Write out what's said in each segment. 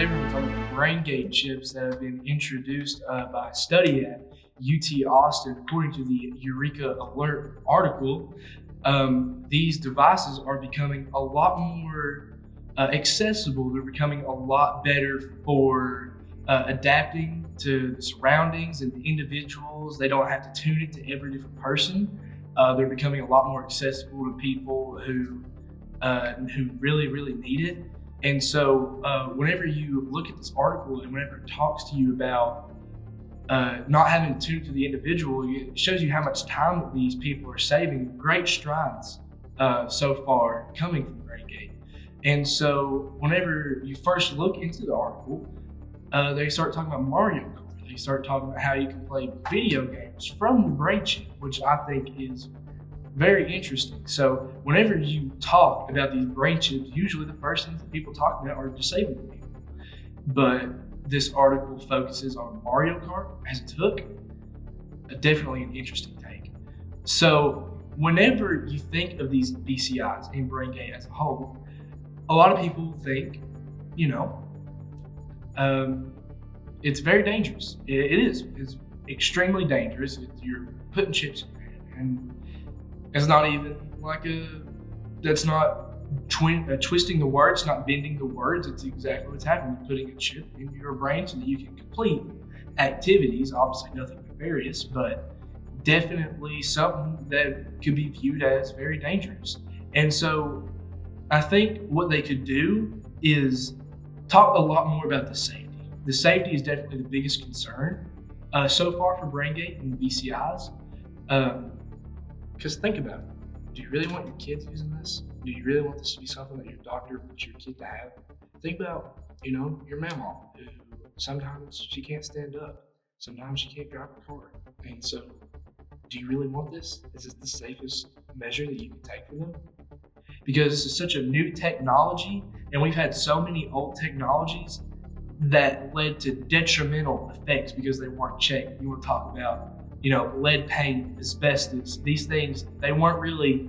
today we're going to talk about BrainGate chips that have been introduced by a study at UT Austin. According to the Eureka Alert article, these devices are becoming a lot more accessible. They're becoming a lot better for adapting to the surroundings and the individuals. They don't have to tune it to every different person. They're becoming a lot more accessible to people who really, really need it. And so whenever you look at this article and whenever it talks to you about not having to tune to the individual, it shows you how much time that these people are saving. Great strides so far coming from BrainGate. And so whenever you first look into the article, they start talking about Mario Kart. They start talking about how you can play video games from the brain chip, which I think is very interesting. So whenever you talk about these brain chips, usually the first things that people talk about are disabled people. But this article focuses on Mario Kart as it took. Definitely an interesting take. So whenever you think of these BCIs and BrainGate as a whole, a lot of people think, it's very dangerous. It is. It's extremely dangerous. You're putting chips in your head, and it's not even like that's not twisting the words, not bending the words. It's exactly what's happening. You're putting a chip in your brain so that you can complete activities. Obviously nothing nefarious, but definitely something that could be viewed as very dangerous. And so I think what they could do is talk a lot more about the safety. The safety is definitely the biggest concern so far for BrainGate and the BCIs. Because think about it. Do you really want your kids using this? Do you really want this to be something that your doctor wants your kid to have? Think about, your mama, who sometimes she can't stand up. Sometimes she can't drive a car. And so, do you really want this? Is this the safest measure that you can take for them? Because this is such a new technology, and we've had so many old technologies that led to detrimental effects because they weren't checked. You want to talk about lead paint, asbestos, these things, they weren't really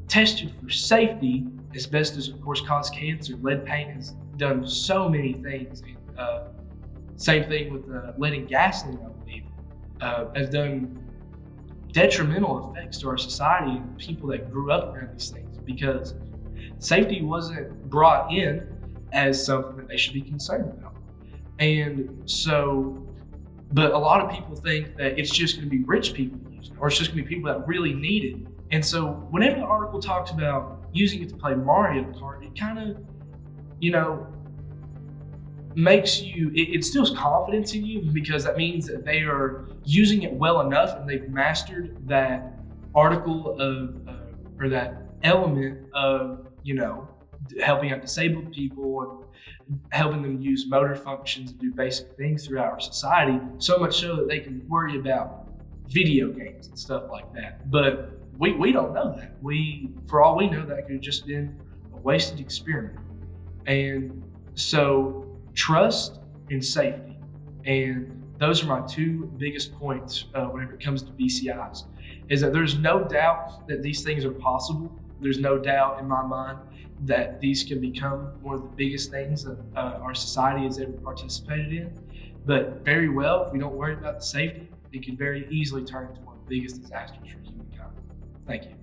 tested for safety. Asbestos, of course, causes cancer. Lead paint has done so many things. Same thing with lead and gasoline, I believe, has done detrimental effects to our society and people that grew up around these things, because safety wasn't brought in as something that they should be concerned about. And so, but a lot of people think that it's just going to be rich people using it, or it's just going to be people that really need it. And so whenever the article talks about using it to play Mario Kart, it kind of, makes you, it instills confidence in you, because that means that they are using it well enough and they've mastered that article of, or that element of, helping out disabled people and helping them use motor functions and do basic things throughout our society, so much so that they can worry about video games and stuff like that. But we don't know that. For all we know, that could have just been a wasted experiment. And so trust and safety, and those are my two biggest points whenever it comes to BCIs, is that there's no doubt that these things are possible. There's no doubt in my mind that these can become one of the biggest things that our society has ever participated in. But very well, if we don't worry about the safety, it can very easily turn into one of the biggest disasters for humankind. Thank you.